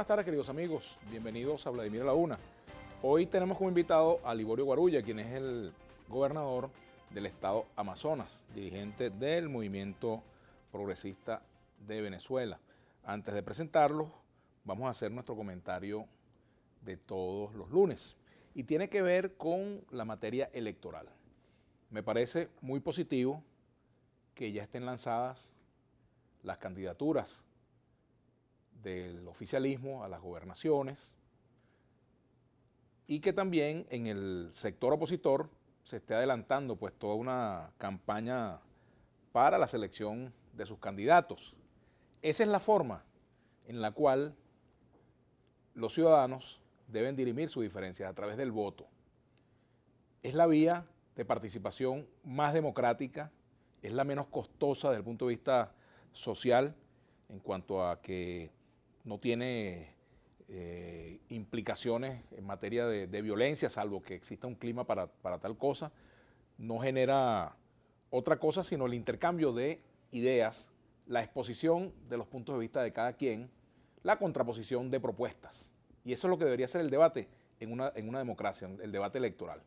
buenas tardes, queridos amigos. Bienvenidos a Vladimir a la Una. Hoy tenemos como invitado a Liborio Guarulla, quien es el gobernador del estado Amazonas, dirigente del Movimiento Progresista de Venezuela. Antes de presentarlo, vamos a hacer nuestro comentario de todos los lunes y tiene que ver con la materia electoral. Me parece muy positivo que ya estén lanzadas las candidaturas del oficialismo a las gobernaciones y que también en el sector opositor se esté adelantando pues toda una campaña para la selección de sus candidatos. Esa es la forma en la cual los ciudadanos deben dirimir sus diferencias a través del voto. Es la vía de participación más democrática, es la menos costosa desde el punto de vista social en cuanto a que no tiene implicaciones en materia de violencia, salvo que exista un clima para tal cosa. No genera otra cosa sino el intercambio de ideas, la exposición de los puntos de vista de cada quien, la contraposición de propuestas. Y eso es lo que debería ser el debate en una democracia, el debate electoral.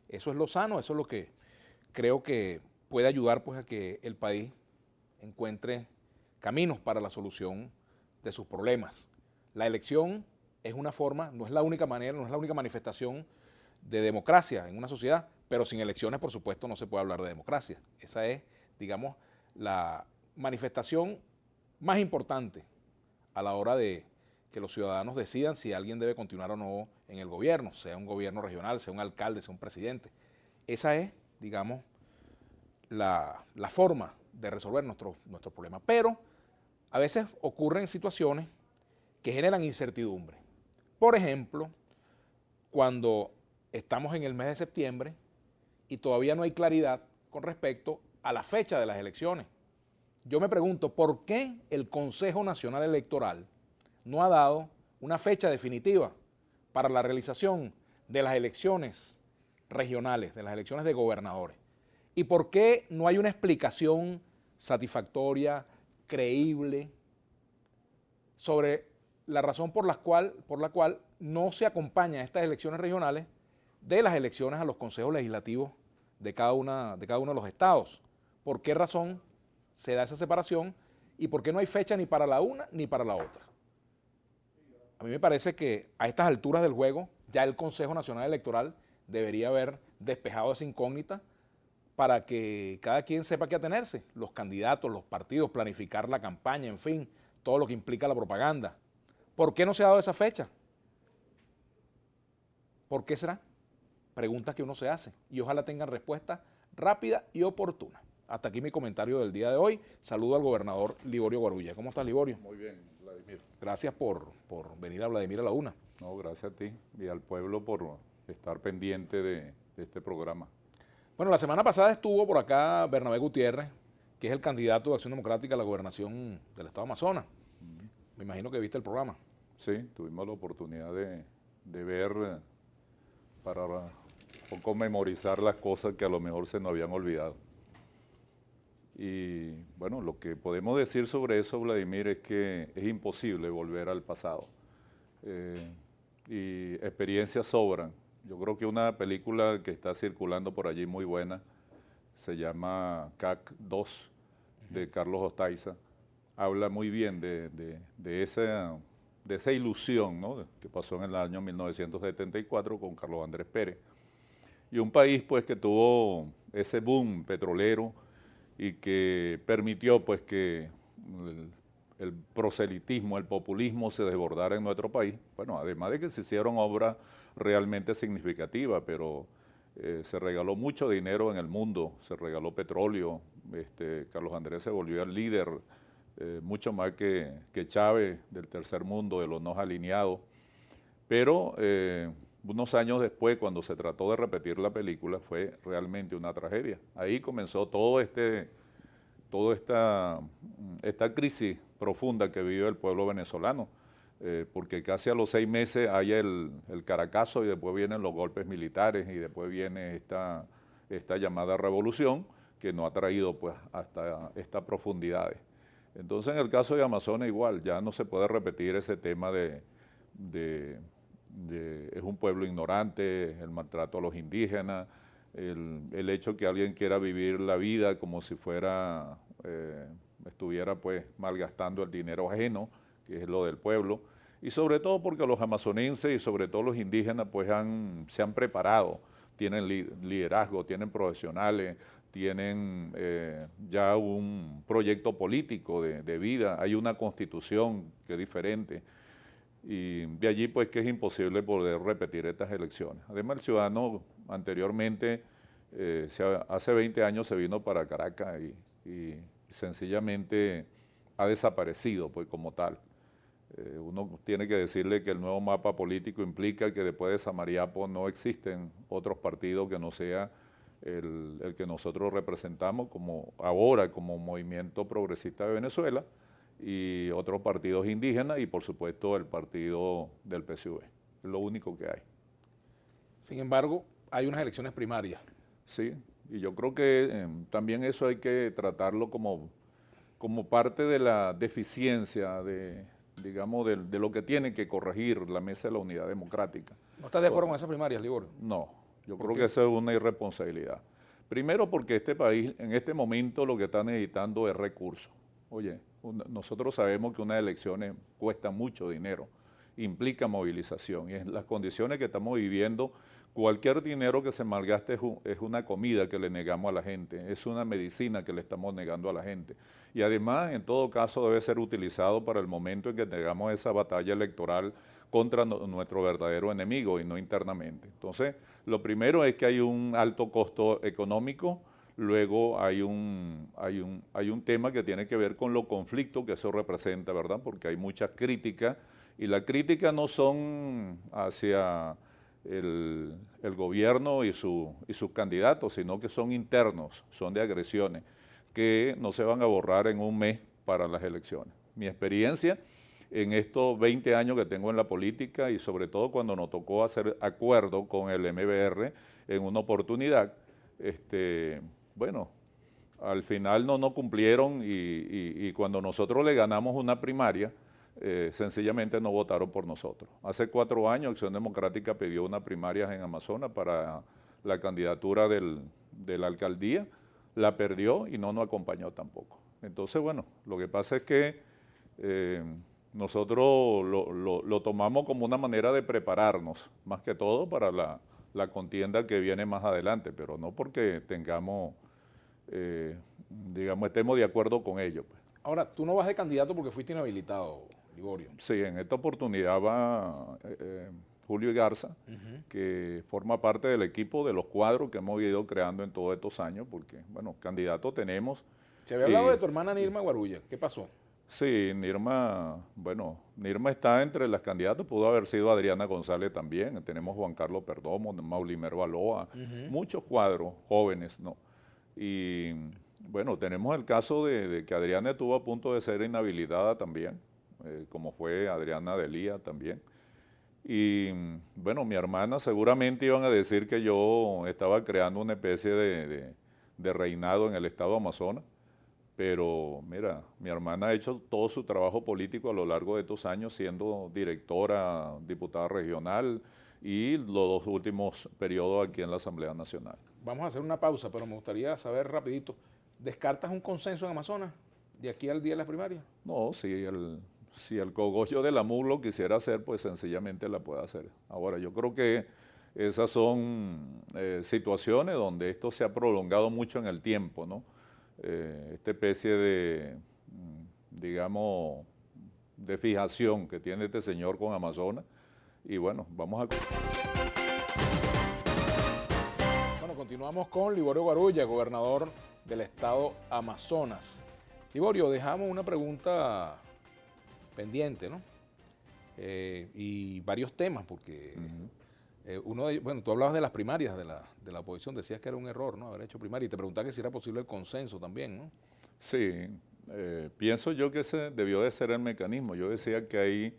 Eso es lo sano, eso es lo que creo que puede ayudar pues, a que el país encuentre caminos para la solución de sus problemas. La elección es una forma, no es la única manera, no es la única manifestación de democracia en una sociedad, pero sin elecciones, por supuesto, no se puede hablar de democracia. Esa es, digamos, la manifestación más importante a la hora de que los ciudadanos decidan si alguien debe continuar o no en el gobierno, sea un gobierno regional, sea un alcalde, sea un presidente. Esa es, digamos, la forma de resolver nuestros problemas. Pero a veces ocurren situaciones que generan incertidumbre. Por ejemplo, cuando estamos en el mes de septiembre y todavía no hay claridad con respecto a la fecha de las elecciones. Yo me pregunto, ¿por qué el Consejo Nacional Electoral no ha dado una fecha definitiva para la realización de las elecciones regionales, de las elecciones de gobernadores? ¿Y por qué no hay una explicación satisfactoria, creíble, sobre la razón por la cual no se acompaña a estas elecciones regionales de las elecciones a los consejos legislativos de cada uno de los estados? ¿Por qué razón se da esa separación y por qué no hay fecha ni para la una ni para la otra? A mí me parece que a estas alturas del juego ya el Consejo Nacional Electoral debería haber despejado esa incógnita para que cada quien sepa qué atenerse, los candidatos, los partidos, planificar la campaña, en fin, todo lo que implica la propaganda. ¿Por qué no se ha dado esa fecha? ¿Por qué será? Preguntas que uno se hace y ojalá tengan respuesta rápida y oportuna. Hasta aquí mi comentario del día de hoy. Saludo al gobernador Liborio Guarulla. ¿Cómo estás, Liborio? Muy bien, Vladimir. Gracias por venir a Vladimir a la Una. No, gracias a ti y al pueblo por estar pendiente de este programa. Bueno, la semana pasada estuvo por acá Bernabé Gutiérrez, que es el candidato de Acción Democrática a la gobernación del estado Amazonas. Me imagino que viste el programa. Sí, tuvimos la oportunidad de ver para un poco memorizar las cosas que a lo mejor se nos habían olvidado. Y bueno, lo que podemos decir sobre eso, Vladimir, es que es imposible volver al pasado. Y experiencias sobran. Yo creo que una película que está circulando por allí muy buena, se llama CAC 2, de Carlos Ostaiza, habla muy bien de esa ilusión, ¿no?, que pasó en el año 1974 con Carlos Andrés Pérez. Y un país pues que tuvo ese boom petrolero y que permitió pues que el proselitismo, el populismo se desbordara en nuestro país. Bueno, además de que se hicieron obras realmente significativas, pero se regaló mucho dinero en el mundo, se regaló petróleo, Carlos Andrés se volvió el líder, mucho más que Chávez del tercer mundo, de los no alineados, pero unos años después, cuando se trató de repetir la película, fue realmente una tragedia. Ahí comenzó toda esta crisis profunda que vive el pueblo venezolano, porque casi a los 6 meses hay el Caracazo y después vienen los golpes militares y después viene esta llamada revolución que nos ha traído pues hasta estas profundidades. Entonces en el caso de Amazonas igual, ya no se puede repetir ese tema de es un pueblo ignorante, el maltrato a los indígenas, el hecho que alguien quiera vivir la vida como si fuera, estuviera pues malgastando el dinero ajeno, que es lo del pueblo, y sobre todo porque los amazonenses y sobre todo los indígenas pues se han preparado, tienen liderazgo, tienen profesionales, tienen ya un proyecto político de vida, hay una constitución que es diferente, y de allí pues que es imposible poder repetir estas elecciones. Además el ciudadano anteriormente, hace 20 años se vino para Caracas y sencillamente ha desaparecido pues como tal. Uno tiene que decirle que el nuevo mapa político implica que después de Samariapo no existen otros partidos que no sea el que nosotros representamos como ahora como Movimiento Progresista de Venezuela, y otros partidos indígenas y por supuesto el partido del PSUV. Es lo único que hay. Sin embargo, hay unas elecciones primarias. Sí, y yo creo que también eso hay que tratarlo como parte de la deficiencia digamos, de lo que tiene que corregir la Mesa de la Unidad Democrática. ¿No estás de acuerdo con esas primarias, Liborio? No, yo creo que esa es una irresponsabilidad. Primero porque este país en este momento lo que está necesitando es recursos. Oye, nosotros sabemos que unas elecciones cuestan mucho dinero, implica movilización y en las condiciones que estamos viviendo, cualquier dinero que se malgaste es una comida que le negamos a la gente, es una medicina que le estamos negando a la gente. Y además, en todo caso, debe ser utilizado para el momento en que tengamos esa batalla electoral contra nuestro verdadero enemigo y no internamente. Entonces, lo primero es que hay un alto costo económico. Luego hay un tema que tiene que ver con los conflictos que eso representa, ¿verdad? Porque hay muchas críticas y las críticas no son hacia el gobierno y sus candidatos, sino que son internos, son de agresiones, que no se van a borrar en un mes para las elecciones. Mi experiencia en estos 20 años que tengo en la política y sobre todo cuando nos tocó hacer acuerdo con el MBR en una oportunidad, bueno, al final no cumplieron y cuando nosotros le ganamos una primaria, sencillamente no votaron por nosotros. Hace 4 años Acción Democrática pidió una primaria en Amazonas para la candidatura de la alcaldía, la perdió y no nos acompañó tampoco. Entonces, bueno, lo que pasa es que nosotros lo tomamos como una manera de prepararnos, más que todo para la contienda que viene más adelante, pero no porque tengamos, digamos, estemos de acuerdo con ello. Pues. Ahora, tú no vas de candidato porque fuiste inhabilitado, Liborio. Sí, en esta oportunidad va Julio Garza, que forma parte del equipo de los cuadros que hemos ido creando en todos estos años, porque, bueno, candidatos tenemos. Se había hablado de tu hermana Nirma Guarulla, ¿qué pasó? Sí, Nirma está entre las candidatas, pudo haber sido Adriana González también, tenemos Juan Carlos Perdomo, Maulimer Baloa, muchos cuadros jóvenes, ¿no? Y bueno, tenemos el caso de que Adriana estuvo a punto de ser inhabilitada también, como fue Adriana Delía también. Y bueno, mi hermana seguramente iban a decir que yo estaba creando una especie de reinado en el estado de Amazonas. Pero mira, mi hermana ha hecho todo su trabajo político a lo largo de estos años, siendo directora, diputada regional y los 2 últimos periodos aquí en la Asamblea Nacional. Vamos a hacer una pausa, pero me gustaría saber rapidito, ¿descartas un consenso en Amazonas de aquí al día de las primarias? No, si el cogollo de la MUC lo quisiera hacer, pues sencillamente la puede hacer. Ahora, yo creo que esas son situaciones donde esto se ha prolongado mucho en el tiempo, ¿no? Esta especie de, digamos, de fijación que tiene este señor con Amazonas. Y bueno, vamos a... Bueno, continuamos con Liborio Guarulla, gobernador del estado Amazonas. Liborio, dejamos una pregunta pendiente, ¿no? Y varios temas, porque uno de ellos, bueno, tú hablabas de las primarias de la oposición, decías que era un error, ¿no? Haber hecho primaria, y te preguntaba que si era posible el consenso también, ¿no? Sí, pienso yo que ese debió de ser el mecanismo. Yo decía que ahí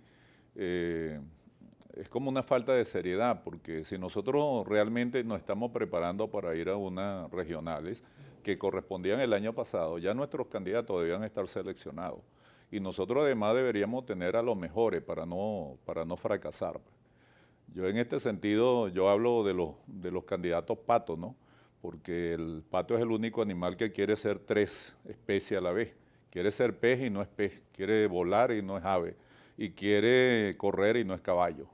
es como una falta de seriedad, porque si nosotros realmente nos estamos preparando para ir a unas regionales que correspondían el año pasado, ya nuestros candidatos debían estar seleccionados. y nosotros además deberíamos tener a los mejores para no fracasar, pues. Yo en este sentido, yo hablo de los candidatos patos, ¿no? Porque el pato es el único animal que quiere ser tres especies a la vez. Quiere ser pez y no es pez, quiere volar y no es ave, y quiere correr y no es caballo.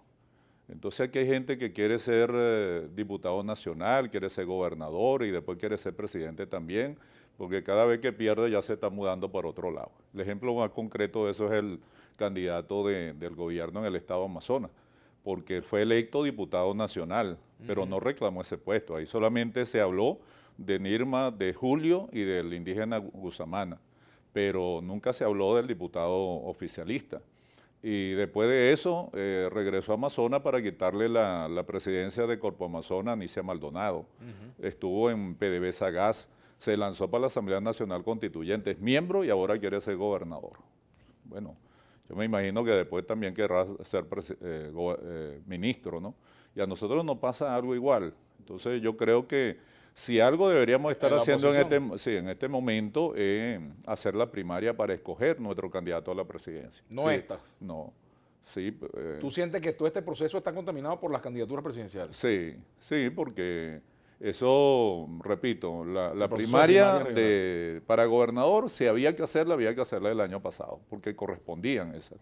Entonces aquí hay gente que quiere ser diputado nacional, quiere ser gobernador y después quiere ser presidente también, porque cada vez que pierde ya se está mudando para otro lado. El ejemplo más concreto de eso es el candidato del gobierno en el estado de Amazonas, porque fue electo diputado nacional, pero no reclamó ese puesto. Ahí solamente se habló de Nirma, de Julio y del indígena Gusamana, pero nunca se habló del diputado oficialista. Y después de eso regresó a Amazonas para quitarle la presidencia de Corpo Amazonas a Anicia Maldonado. Estuvo en PDVSA Gas, se lanzó para la Asamblea Nacional Constituyente, es miembro y ahora quiere ser gobernador. Bueno, yo me imagino que después también querrá ser ministro, ¿no? Y a nosotros nos pasa algo igual. Entonces yo creo que si algo deberíamos estar haciendo en este momento es hacer la primaria para escoger nuestro candidato a la presidencia. No esta. No. Sí. ¿Tú sientes que todo este proceso está contaminado por las candidaturas presidenciales? Sí, sí, porque eso, repito, la primaria para gobernador, si había que hacerla el año pasado, porque correspondían esas.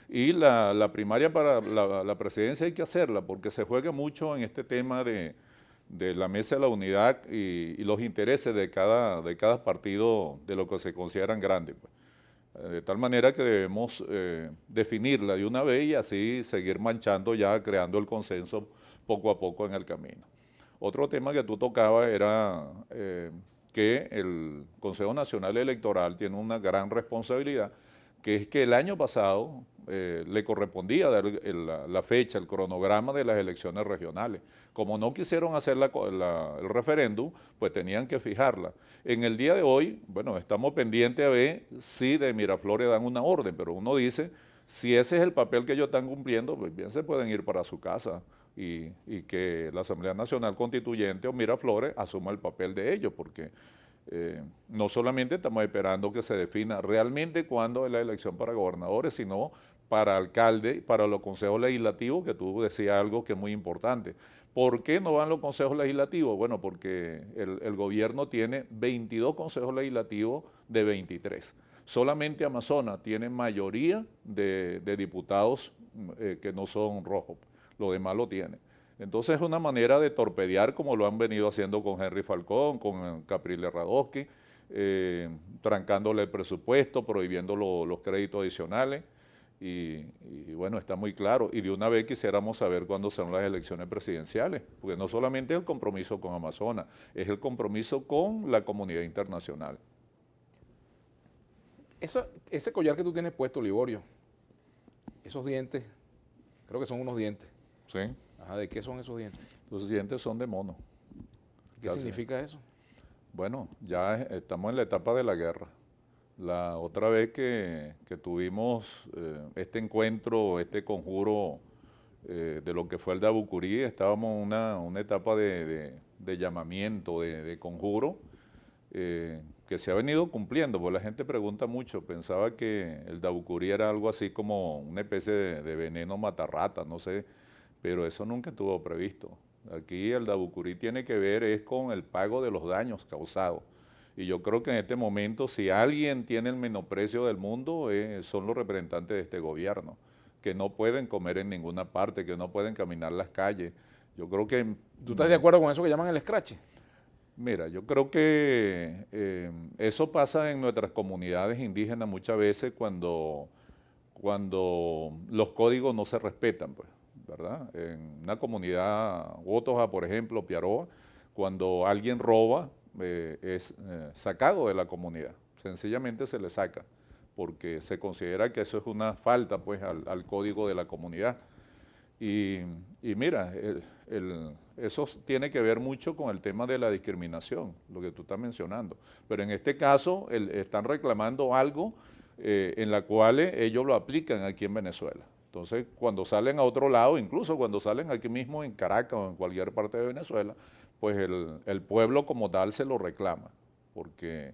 Y la primaria para la presidencia hay que hacerla, porque se juega mucho en este tema de la mesa de la unidad y los intereses de cada partido de lo que se consideran grandes, pues. De tal manera que debemos definirla de una vez y así seguir manchando ya, creando el consenso poco a poco en el camino. Otro tema que tú tocabas era que el Consejo Nacional Electoral tiene una gran responsabilidad, que es que el año pasado le correspondía dar la fecha, el cronograma de las elecciones regionales. Como no quisieron hacer el referéndum, pues tenían que fijarla. En el día de hoy, bueno, estamos pendientes a ver si de Miraflores dan una orden, pero uno dice, si ese es el papel que ellos están cumpliendo, pues bien se pueden ir para su casa y que la Asamblea Nacional Constituyente o Miraflores asuma el papel de ellos, porque no solamente estamos esperando que se defina realmente cuándo es la elección para gobernadores, sino para alcalde, para los consejos legislativos, que tú decías algo que es muy importante. ¿Por qué no van los consejos legislativos? Bueno, porque el gobierno tiene 22 consejos legislativos de 23. Solamente Amazonas tiene mayoría de diputados que no son rojos, lo demás lo tiene. Entonces es una manera de torpedear como lo han venido haciendo con Henry Falcón, con Capriles Radosky, trancándole el presupuesto, prohibiendo los créditos adicionales. Y bueno, está muy claro. Y de una vez quisiéramos saber cuándo son las elecciones presidenciales, porque no solamente es el compromiso con Amazonas, es el compromiso con la comunidad internacional. Ese collar que tú tienes puesto, Liborio, esos dientes, creo que son unos dientes. Sí. Ajá, ¿de qué son esos dientes? Los dientes son de mono. ¿Qué significa eso? Bueno, ya estamos en la etapa de la guerra. La otra vez que tuvimos este encuentro, este conjuro de lo que fue el de Abucurí, estábamos en una etapa de llamamiento, de conjuro, que se ha venido cumpliendo, porque la gente pregunta mucho, pensaba que el de Abucurí era algo así como una especie de veneno matarrata, no sé, pero eso nunca estuvo previsto. Aquí el de Abucurí tiene que ver es con el pago de los daños causados. Y yo creo que en este momento, si alguien tiene el menosprecio del mundo, son los representantes de este gobierno, que no pueden comer en ninguna parte, que no pueden caminar las calles. Yo creo que... ¿Tú estás de acuerdo con eso que llaman el escrache? Mira, yo creo que eso pasa en nuestras comunidades indígenas muchas veces cuando los códigos no se respetan, pues, ¿verdad? En una comunidad Wotoja, por ejemplo, Piaroa, cuando alguien roba, es sacado de la comunidad, sencillamente se le saca, porque se considera que eso es una falta pues al código de la comunidad. Y mira, eso tiene que ver mucho con el tema de la discriminación, lo que tú estás mencionando, pero en este caso están reclamando algo en la cual ellos lo aplican aquí en Venezuela. Entonces, cuando salen a otro lado, incluso cuando salen aquí mismo en Caracas o en cualquier parte de Venezuela, pues el pueblo como tal se lo reclama, porque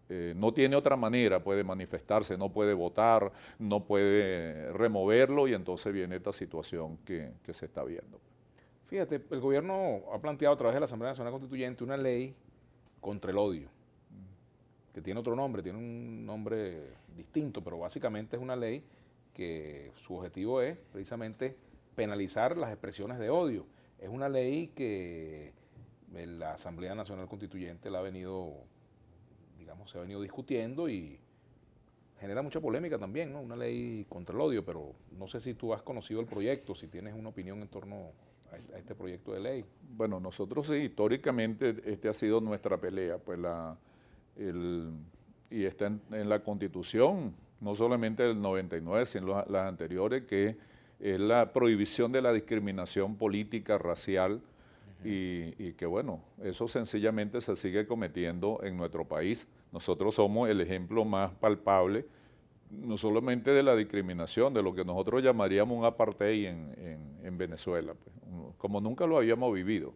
no tiene otra manera, puede manifestarse, no puede votar, no puede removerlo y entonces viene esta situación que se está viendo. Fíjate, el gobierno ha planteado a través de la Asamblea Nacional Constituyente una ley contra el odio, que tiene otro nombre, tiene un nombre distinto, pero básicamente es una ley que su objetivo es precisamente penalizar las expresiones de odio. Es una ley que la Asamblea Nacional Constituyente la ha venido, digamos, se ha venido discutiendo y genera mucha polémica también, ¿no? Una ley contra el odio, pero no sé si tú has conocido el proyecto, si tienes una opinión en torno a este proyecto de ley. Bueno, nosotros sí, históricamente ha sido nuestra pelea, pues y está en la Constitución, no solamente del 99, sino las anteriores, que es la prohibición de la discriminación política, racial, y que bueno, eso sencillamente se sigue cometiendo en nuestro país. Nosotros somos el ejemplo más palpable, no solamente de la discriminación, de lo que nosotros llamaríamos un apartheid en Venezuela, pues, como nunca lo habíamos vivido.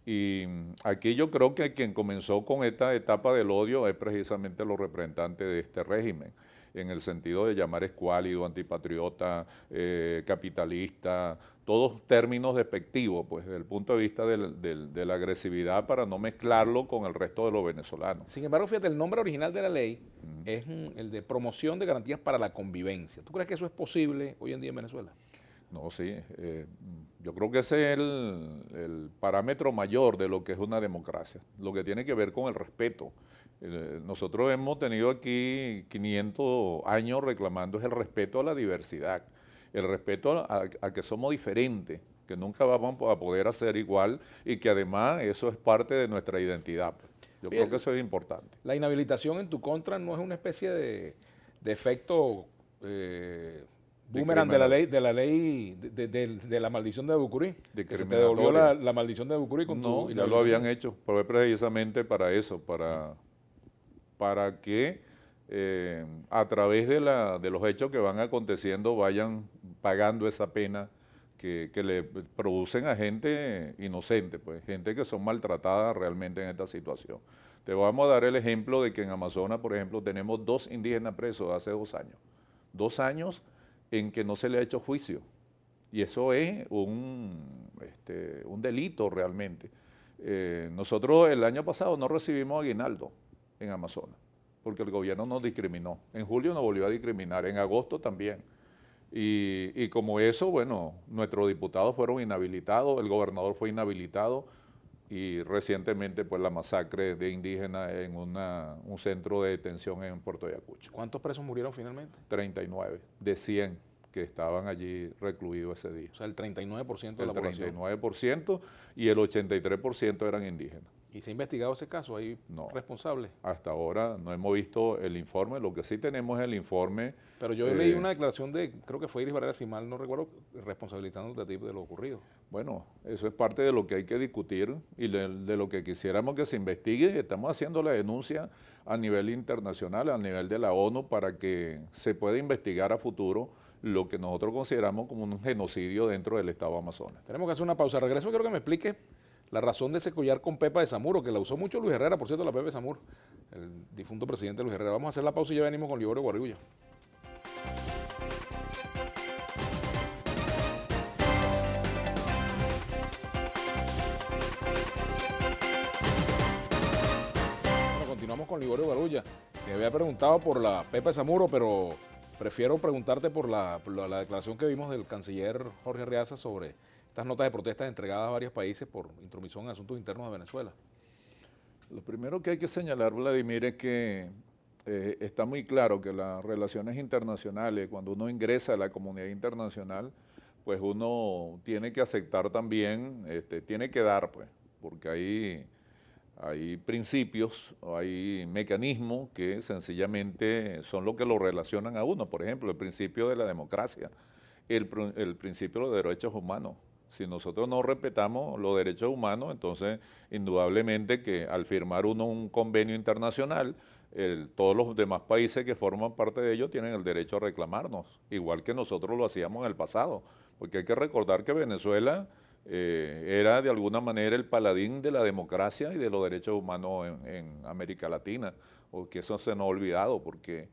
Y aquí yo creo que quien comenzó con esta etapa del odio es precisamente los representantes de este régimen, en el sentido de llamar escuálido, antipatriota, capitalista, todos términos despectivos, pues desde el punto de vista de la agresividad, para no mezclarlo con el resto de los venezolanos. Sin embargo, fíjate, el nombre original de la ley es el de promoción de garantías para la convivencia. ¿Tú crees que eso es posible hoy en día en Venezuela? No, sí, yo creo que ese es el parámetro mayor de lo que es una democracia, lo que tiene que ver con el respeto. Nosotros hemos tenido aquí 500 años reclamando el respeto a la diversidad, el respeto a que somos diferentes, que nunca vamos a poder hacer igual y que además eso es parte de nuestra identidad. Yo creo que eso es importante. La inhabilitación en tu contra no es una especie de efecto boomerang de la maldición de Abucurí, que se te devolvió la maldición de Abucurí con tu inhabilitación. No, ya lo habían hecho, pero es precisamente para eso, para que a través de los hechos que van aconteciendo vayan pagando esa pena que le producen a gente inocente, pues gente que son maltratadas realmente en esta situación. Te vamos a dar el ejemplo de que en Amazonas, por ejemplo, tenemos 2 indígenas presos hace 2 años. 2 años en que no se le ha hecho juicio. Y eso es un delito realmente. Nosotros el año pasado no recibimos aguinaldo en Amazonas, porque el gobierno nos discriminó. En julio nos volvió a discriminar, en agosto también. Y como eso, bueno, nuestros diputados fueron inhabilitados, el gobernador fue inhabilitado, y recientemente pues la masacre de indígenas en un centro de detención en Puerto Ayacucho. ¿Cuántos presos murieron finalmente? 39 de 100 que estaban allí recluidos ese día. O sea, el 39% de la población. El 39% y el 83% eran indígenas. ¿Y se ha investigado ese caso? ¿Hay responsables? Hasta ahora no hemos visto el informe, lo que sí tenemos es el informe. Pero yo leí una declaración de, creo que fue Iris Barrera, si mal no recuerdo, responsabilizándote a ti de lo ocurrido. Bueno, eso es parte de lo que hay que discutir y de lo que quisiéramos que se investigue. Estamos haciendo la denuncia a nivel internacional, a nivel de la ONU, para que se pueda investigar a futuro lo que nosotros consideramos como un genocidio dentro del Estado Amazonas. Tenemos que hacer una pausa. Regreso, quiero que me expliques la razón de ese collar con pepa de Zamuro, que la usó mucho Luis Herrera, por cierto, la pepa de Zamuro, el difunto presidente Luis Herrera. Vamos a hacer la pausa y ya venimos con Liborio Guarigulla. Bueno, continuamos con Liborio Guarigulla. Te había preguntado por la pepa de Zamuro, pero prefiero preguntarte por la declaración que vimos del canciller Jorge Arreaza sobre estas notas de protestas entregadas a varios países por intromisión en asuntos internos de Venezuela. Lo primero que hay que señalar, Vladimir, es que está muy claro que las relaciones internacionales, cuando uno ingresa a la comunidad internacional, pues uno tiene que aceptar también, tiene que dar, pues, porque hay principios, hay mecanismos que sencillamente son lo que lo relacionan a uno. Por ejemplo, el principio de la democracia, el principio de los derechos humanos. Si nosotros no respetamos los derechos humanos, entonces indudablemente que al firmar uno un convenio internacional, todos los demás países que forman parte de ello tienen el derecho a reclamarnos, igual que nosotros lo hacíamos en el pasado, porque hay que recordar que Venezuela era de alguna manera el paladín de la democracia y de los derechos humanos en América Latina. o que eso se nos ha olvidado, porque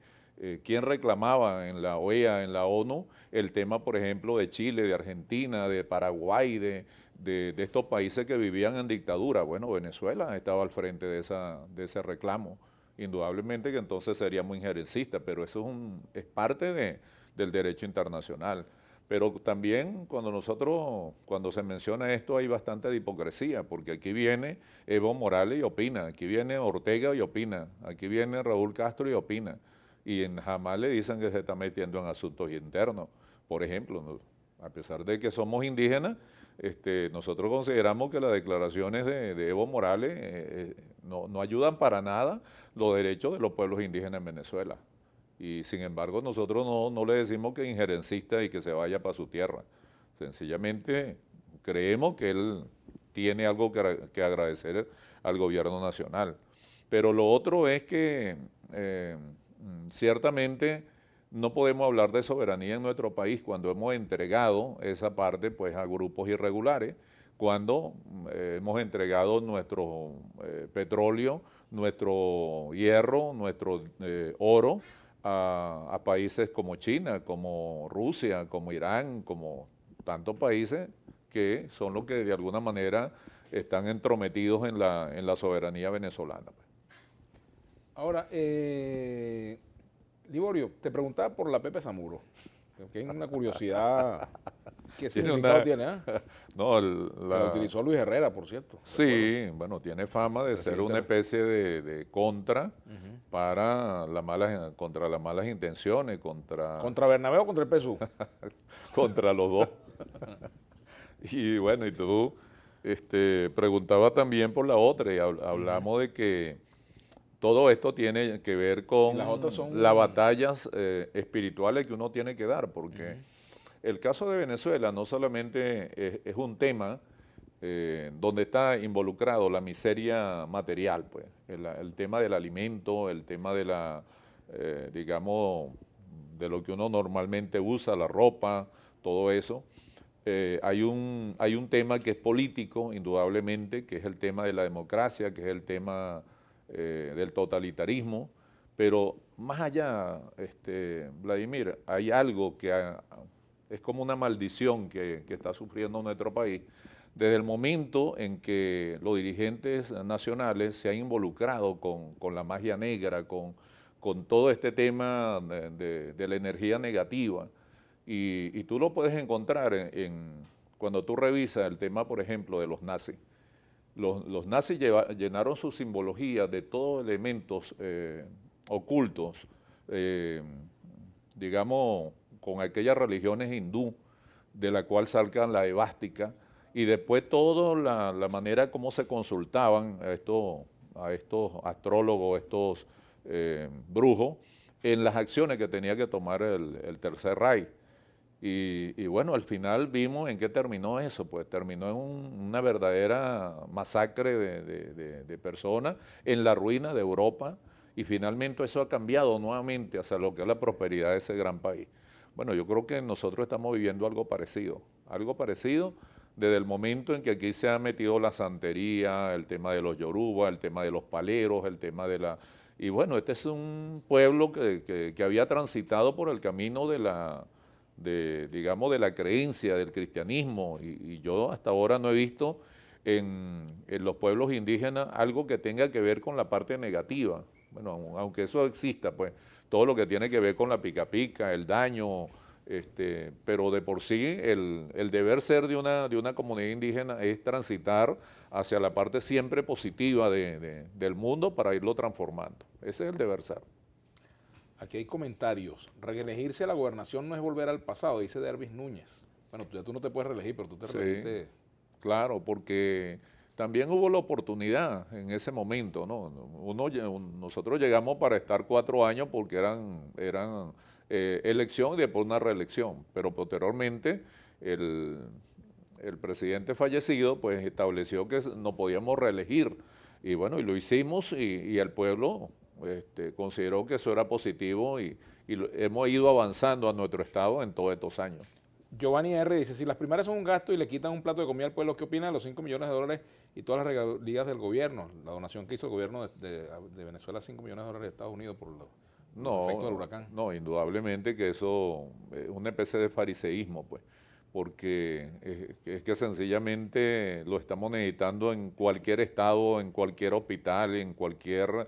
¿quién reclamaba en la OEA, en la ONU, el tema, por ejemplo, de Chile, de Argentina, de Paraguay, de estos países que vivían en dictadura? Bueno, Venezuela estaba al frente de ese reclamo. Indudablemente que entonces sería muy injerencista, pero eso es parte del derecho internacional. Pero también cuando se menciona esto hay bastante de hipocresía, porque aquí viene Evo Morales y opina, aquí viene Ortega y opina, aquí viene Raúl Castro y opina, y jamás le dicen que se está metiendo en asuntos internos. Por ejemplo, a pesar de que somos indígenas, nosotros consideramos que las declaraciones de Evo Morales no ayudan para nada los derechos de los pueblos indígenas en Venezuela. Y sin embargo nosotros no le decimos que es injerencista y que se vaya para su tierra. Sencillamente creemos que él tiene algo que agradecer al gobierno nacional. Pero lo otro es que ciertamente no podemos hablar de soberanía en nuestro país cuando hemos entregado esa parte pues a grupos irregulares, cuando hemos entregado nuestro petróleo, nuestro hierro, nuestro oro a países como China, como Rusia, como Irán, como tantos países que son los que de alguna manera están entrometidos en la soberanía venezolana. Ahora, Liborio, te preguntaba por la Pepe Samuro, que es una curiosidad. ¿Qué significado tiene? No, la utilizó Luis Herrera, por cierto. Sí, bueno, tiene fama de ser una especie de contra para contra las malas intenciones, ¿Contra Bernabéu o contra el PSUV? Contra los dos. Y bueno, y tú preguntabas también por la otra, y hablamos de que todo esto tiene que ver con las batallas espirituales que uno tiene que dar, porque el caso de Venezuela no solamente es un tema donde está involucrado la miseria material, pues, el tema del alimento, el tema de digamos, de lo que uno normalmente usa, la ropa, todo eso. Hay un tema que es político, indudablemente, que es el tema de la democracia, que es el tema del totalitarismo, pero más allá, Vladimir, hay algo que es como una maldición que está sufriendo nuestro país, desde el momento en que los dirigentes nacionales se han involucrado con la magia negra, con todo este tema de la energía negativa, y tú lo puedes encontrar cuando tú revisas el tema, por ejemplo, de los nazis. Los nazis llenaron su simbología de todos elementos ocultos, digamos, con aquellas religiones hindú, de la cual salgan la evástica, y después toda la manera como se consultaban a estos astrólogos, estos brujos, en las acciones que tenía que tomar el Tercer Reich. Y bueno, al final vimos en qué terminó eso, pues terminó en una verdadera masacre de personas, en la ruina de Europa, y finalmente eso ha cambiado nuevamente hacia lo que es la prosperidad de ese gran país. Bueno, yo creo que nosotros estamos viviendo algo parecido desde el momento en que aquí se ha metido la santería, el tema de los yoruba, el tema de los paleros, el tema de la... Y bueno, este es un pueblo que había transitado por el camino digamos, de la creencia, del cristianismo, y yo hasta ahora no he visto en los pueblos indígenas algo que tenga que ver con la parte negativa. Bueno, aunque eso exista, pues, todo lo que tiene que ver con la pica pica, el daño, pero de por sí el deber ser de una comunidad indígena es transitar hacia la parte siempre positiva del mundo para irlo transformando. Ese es el deber ser. Aquí hay comentarios. Reelegirse a la gobernación no es volver al pasado, dice Dervis Núñez. Bueno, tú no te puedes reelegir, pero tú te reelegiste. Claro, porque también hubo la oportunidad en ese momento, ¿no? Nosotros llegamos para estar 4 años porque eran elección y después una reelección, pero posteriormente el presidente fallecido pues estableció que no podíamos reelegir, y bueno, y lo hicimos, y el pueblo consideró que eso era positivo, y hemos ido avanzando a nuestro estado en todos estos años. Giovanni R. dice, si las primarias son un gasto y le quitan un plato de comida al pueblo, ¿qué opina de los 5 millones de dólares y todas las regalías del gobierno, la donación que hizo el gobierno de Venezuela, $5 millones de Estados Unidos por los efectos del huracán. No, indudablemente que eso es una especie de fariseísmo, pues, porque es que sencillamente lo estamos necesitando en cualquier estado, en cualquier hospital, en cualquier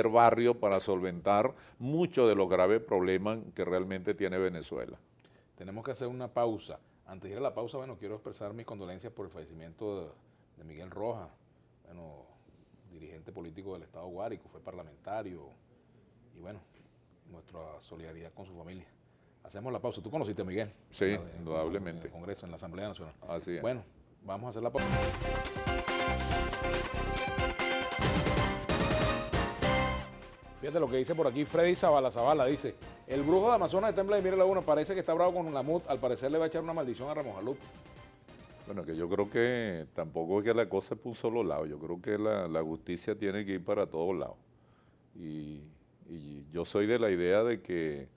barrio para solventar muchos de los graves problemas que realmente tiene Venezuela. Tenemos que hacer una pausa. Antes de ir a la pausa, bueno, quiero expresar mis condolencias por el fallecimiento de Miguel Rojas, bueno, dirigente político del estado Guárico, fue parlamentario, y bueno, nuestra solidaridad con su familia. Hacemos la pausa. ¿Tú conociste a Miguel? Sí, indudablemente. En el Congreso, en la Asamblea Nacional. Así es. Bueno, vamos a hacer la pausa. Fíjate lo que dice por aquí Freddy Zavala, dice, el brujo de Amazonas está en Vladimir Laguna, parece que está bravo con la MUD, al parecer le va a echar una maldición a Ramos Alup. Bueno, que yo creo que tampoco es que la cosa es por un solo lado, yo creo que la justicia tiene que ir para todos lados. Y yo soy de la idea de que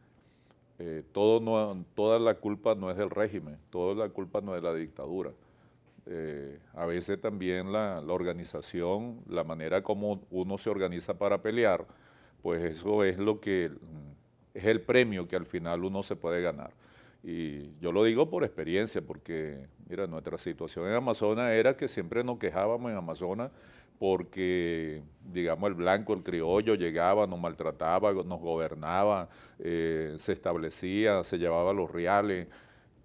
toda la culpa no es del régimen, toda la culpa no es de la dictadura. A veces también la organización, la manera como uno se organiza para pelear, pues eso es lo que es el premio que al final uno se puede ganar. Y yo lo digo por experiencia, porque mira, nuestra situación en Amazonas era que siempre nos quejábamos en Amazonas porque, digamos, el blanco, el criollo llegaba, nos maltrataba, nos gobernaba, se establecía, se llevaba los reales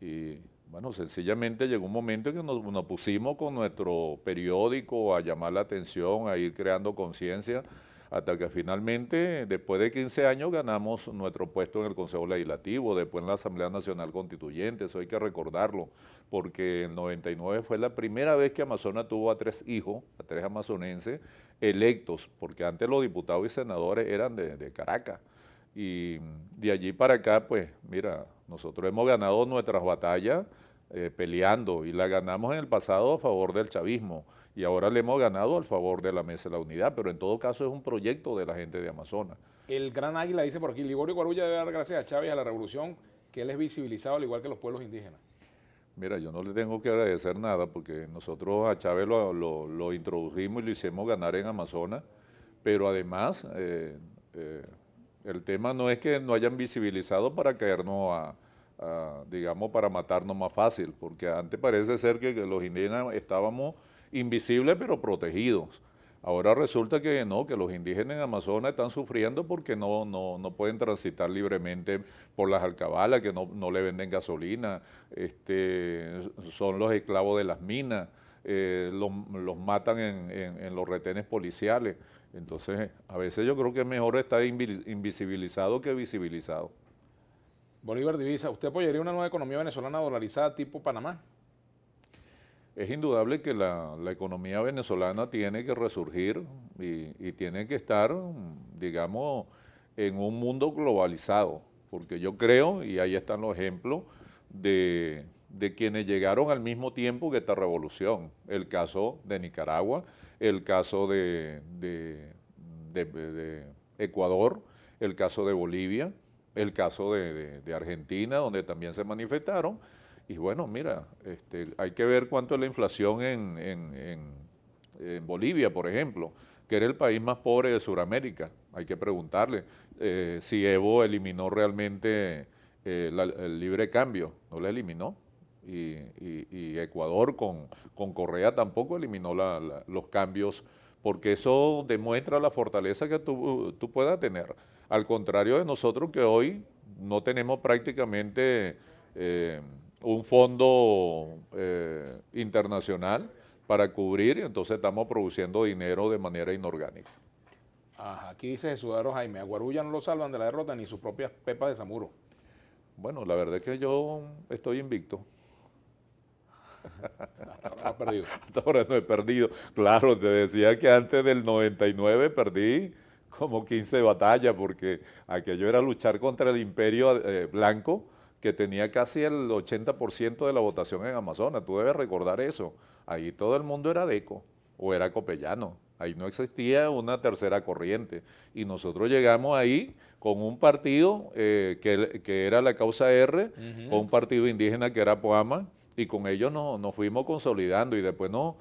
y bueno, sencillamente llegó un momento en que nos pusimos con nuestro periódico a llamar la atención, a ir creando conciencia, hasta que finalmente, después de 15 años, ganamos nuestro puesto en el Consejo Legislativo, después en la Asamblea Nacional Constituyente, eso hay que recordarlo, porque en el 99 fue la primera vez que Amazonas tuvo a 3 hijos, a 3 amazonenses, electos, porque antes los diputados y senadores eran de Caracas. Y de allí para acá, pues, mira, nosotros hemos ganado nuestras batallas peleando y la ganamos en el pasado a favor del chavismo y ahora le hemos ganado a favor de la Mesa de la Unidad, pero en todo caso es un proyecto de la gente de Amazonas. El Gran Águila dice por aquí, Liborio Guarulla debe dar gracias a Chávez y a la revolución que él es visibilizado al igual que los pueblos indígenas. Mira, yo no le tengo que agradecer nada porque nosotros a Chávez lo introdujimos y lo hicimos ganar en Amazonas, pero además el tema no es que no hayan visibilizado para caernos digamos, para matarnos más fácil, porque antes parece ser que los indígenas estábamos invisibles pero protegidos. Ahora resulta que no, que los indígenas en Amazonas están sufriendo porque no pueden transitar libremente por las alcabalas, que no le venden gasolina, son los esclavos de las minas, los matan en los retenes policiales. Entonces, a veces yo creo que es mejor estar invisibilizado que visibilizado. Bolívar Divisa, ¿usted apoyaría una nueva economía venezolana dolarizada tipo Panamá? Es indudable que la economía venezolana tiene que resurgir y tiene que estar, digamos, en un mundo globalizado, porque yo creo, y ahí están los ejemplos, de quienes llegaron al mismo tiempo que esta revolución. El caso de Nicaragua, el caso de Ecuador, el caso de Bolivia, el caso de Argentina, donde también se manifestaron. Y bueno, mira, hay que ver cuánto es la inflación en Bolivia, por ejemplo, que era el país más pobre de Sudamérica. Hay que preguntarle si Evo eliminó realmente el libre cambio. No lo eliminó. Y Ecuador con Correa tampoco eliminó los cambios, porque eso demuestra la fortaleza que tú puedas tener. Al contrario de nosotros, que hoy no tenemos prácticamente un fondo internacional para cubrir, y entonces estamos produciendo dinero de manera inorgánica. Ajá, aquí dice Jesús Jaime, a Guarulla no lo salvan de la derrota ni sus propias pepas de Zamuro. Bueno, la verdad es que yo estoy invicto. Hasta ahora no ha perdido. Hasta ahora no he perdido. Claro, te decía que antes del 99 perdí como 15 batallas, porque aquello era luchar contra el imperio blanco, que tenía casi el 80% de la votación en Amazonas. Tú debes recordar eso. Ahí todo el mundo era deco o era copellano. Ahí no existía una tercera corriente. Y nosotros llegamos ahí con un partido que era la Causa R, con un partido indígena que era Poama, y con ellos nos fuimos consolidando y después no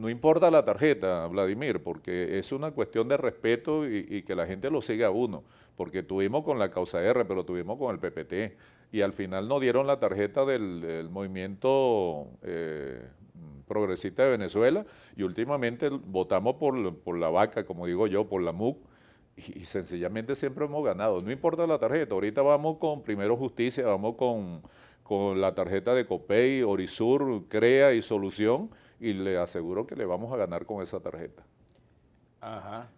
importa la tarjeta, Vladimir, porque es una cuestión de respeto y que la gente lo siga a uno, porque tuvimos con la causa R, pero tuvimos con el PPT, y al final nos dieron la tarjeta del movimiento progresista de Venezuela, y últimamente votamos por la vaca, como digo yo, por la MUC, y sencillamente siempre hemos ganado, no importa la tarjeta, ahorita vamos con Primero Justicia, vamos con la tarjeta de Copey, Orisur, CREA y Solución, y le aseguro que le vamos a ganar con esa tarjeta. Ajá.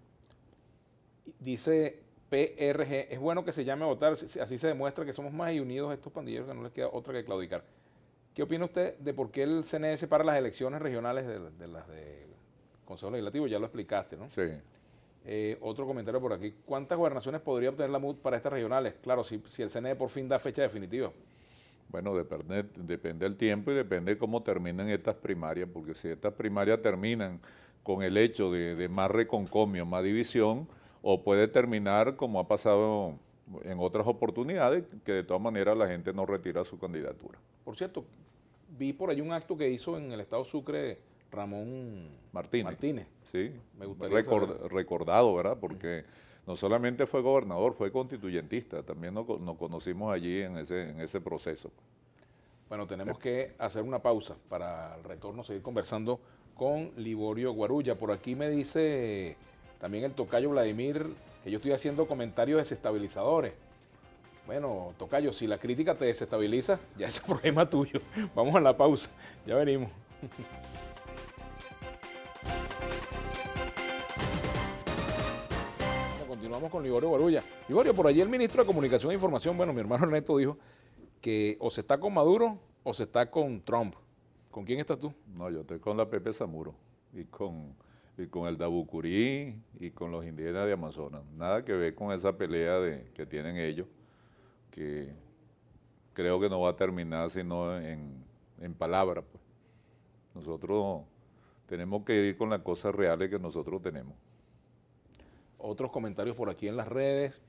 Dice PRG, es bueno que se llame a votar, así se demuestra que somos más y unidos estos pandilleros, que no les queda otra que claudicar. ¿Qué opina usted de por qué el CNE separa las elecciones regionales de las de Consejo Legislativo? Ya lo explicaste, ¿no? Sí. Otro comentario por aquí. ¿Cuántas gobernaciones podría obtener la MUD para estas regionales? Claro, si el CNE por fin da fecha definitiva. Bueno, depende del tiempo y depende cómo terminen estas primarias, porque si estas primarias terminan con el hecho de más reconcomio, más división, o puede terminar como ha pasado en otras oportunidades, que de todas maneras la gente no retira su candidatura. Por cierto, vi por ahí un acto que hizo en el estado Sucre Ramón Martínez. Sí, Me gustaría recordado, ¿verdad? Porque no solamente fue gobernador, fue constituyentista, también nos conocimos allí en ese proceso. Bueno, tenemos que hacer una pausa para el retorno, seguir conversando con Liborio Guarulla. Por aquí me dice también el tocayo Vladimir que yo estoy haciendo comentarios desestabilizadores. Bueno, tocayo, si la crítica te desestabiliza, ya ese es problema tuyo. Vamos a la pausa, ya venimos. Continuamos con Liborio Guarulla. Liborio, por allí el ministro de Comunicación e Información, bueno, mi hermano Ernesto dijo que o se está con Maduro o se está con Trump. ¿Con quién estás tú? No, yo estoy con la Pepe Samuro y con el Dabucurí y con los indígenas de Amazonas. Nada que ver con esa pelea que tienen ellos, que creo que no va a terminar sino en palabras. Pues. Nosotros tenemos que ir con las cosas reales que nosotros tenemos. Otros comentarios por aquí en las redes.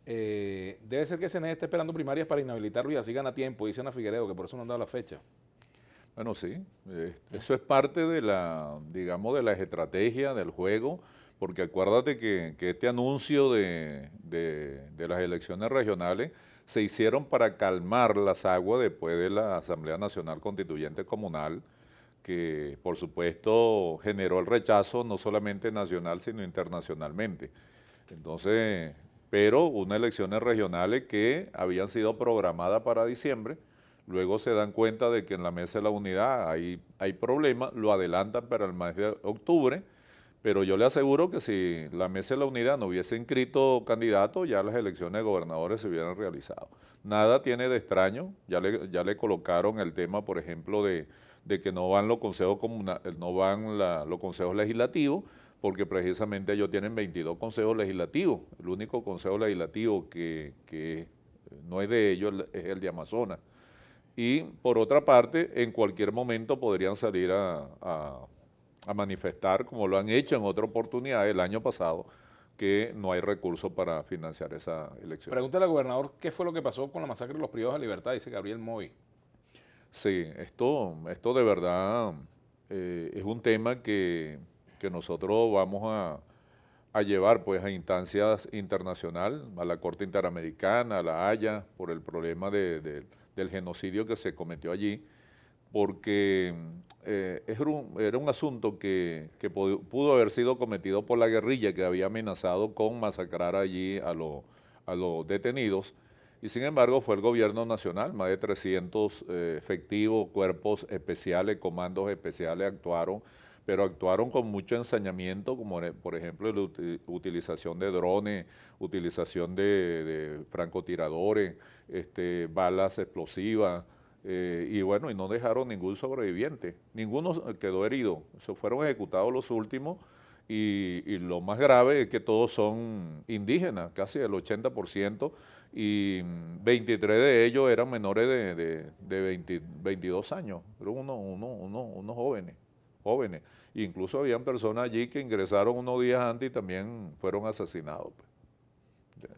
Debe ser que CNE está esperando primarias para inhabilitarlo y así gana tiempo, dice Ana Figueredo, que por eso no han dado la fecha. Bueno, sí, eso es parte de digamos, de las estrategias del juego, porque acuérdate que este anuncio de las elecciones regionales se hicieron para calmar las aguas después de la Asamblea Nacional Constituyente Comunal, que por supuesto generó el rechazo no solamente nacional, sino internacionalmente. Entonces, pero unas elecciones regionales que habían sido programadas para diciembre, luego se dan cuenta de que en la Mesa de la Unidad hay problemas, lo adelantan para el mes de octubre, pero yo le aseguro que si la Mesa de la Unidad no hubiese inscrito candidatos, ya las elecciones de gobernadores se hubieran realizado. Nada tiene de extraño, ya le colocaron el tema, por ejemplo, de que no van los consejos los consejos legislativos, porque precisamente ellos tienen 22 consejos legislativos. El único consejo legislativo que no es de ellos es el de Amazonas. Y por otra parte, en cualquier momento podrían salir a manifestar, como lo han hecho en otra oportunidad el año pasado, que no hay recursos para financiar esa elección. Pregúntale al gobernador qué fue lo que pasó con la masacre de los privados de libertad, dice Gabriel Moy. Sí, esto de verdad es un tema que nosotros vamos a llevar pues a instancias internacionales, a la Corte Interamericana, a la Haya, por el problema del genocidio que se cometió allí, porque era un asunto que pudo haber sido cometido por la guerrilla que había amenazado con masacrar allí a los detenidos, y sin embargo fue el gobierno nacional, más de 300 efectivos, cuerpos especiales, comandos especiales actuaron, pero actuaron con mucho ensañamiento, como por ejemplo la utilización de drones, utilización de francotiradores, balas explosivas, y bueno, y no dejaron ningún sobreviviente, ninguno quedó herido, fueron ejecutados los últimos, y lo más grave es que todos son indígenas, casi el 80%, y 23 de ellos eran menores de 22 años, eran unos jóvenes. Incluso habían personas allí que ingresaron unos días antes y también fueron asesinados.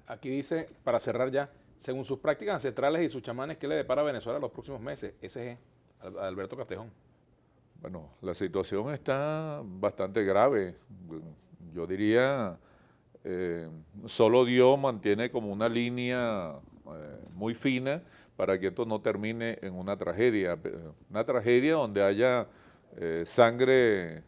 Aquí dice, para cerrar ya, según sus prácticas ancestrales y sus chamanes, ¿qué le depara a Venezuela los próximos meses? SG. Alberto Castejón. Bueno, la situación está bastante grave. Yo diría, solo Dios mantiene como una línea muy fina para que esto no termine en una tragedia donde haya sangre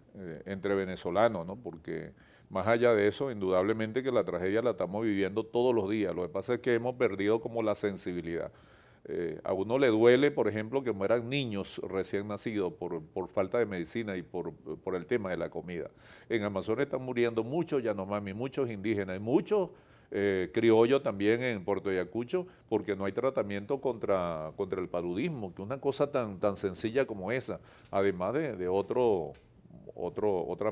entre venezolanos, ¿no? Porque más allá de eso, indudablemente que la tragedia la estamos viviendo todos los días. Lo que pasa es que hemos perdido como la sensibilidad. A uno le duele, por ejemplo, que mueran niños recién nacidos por falta de medicina y por el tema de la comida. En Amazonas están muriendo muchos Yanomami, muchos indígenas y muchos criollos también en Puerto Ayacucho, porque no hay tratamiento contra el paludismo, que una cosa tan sencilla como esa, además de otra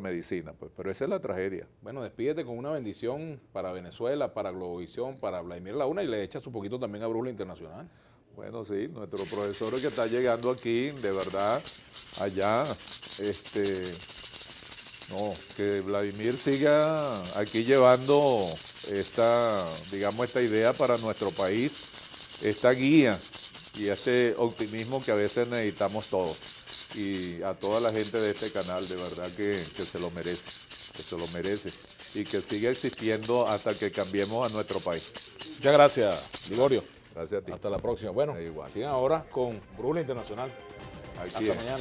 medicina, pues. Pero esa es la tragedia. Bueno, despídete con una bendición para Venezuela, para Globovisión, para Vladimir Launa y le echas un poquito también a Brújula Internacional. Bueno, sí, nuestro profesor que está llegando aquí, de verdad, allá, que Vladimir siga aquí llevando esta idea para nuestro país, esta guía y este optimismo que a veces necesitamos todos. Y a toda la gente de este canal, de verdad que se lo merece, y que siga existiendo hasta que cambiemos a nuestro país. Muchas gracias, Liborio. Gracias a ti. Hasta la próxima. Bueno, sigan ahora con Brújula Internacional. Aquí hasta mañana.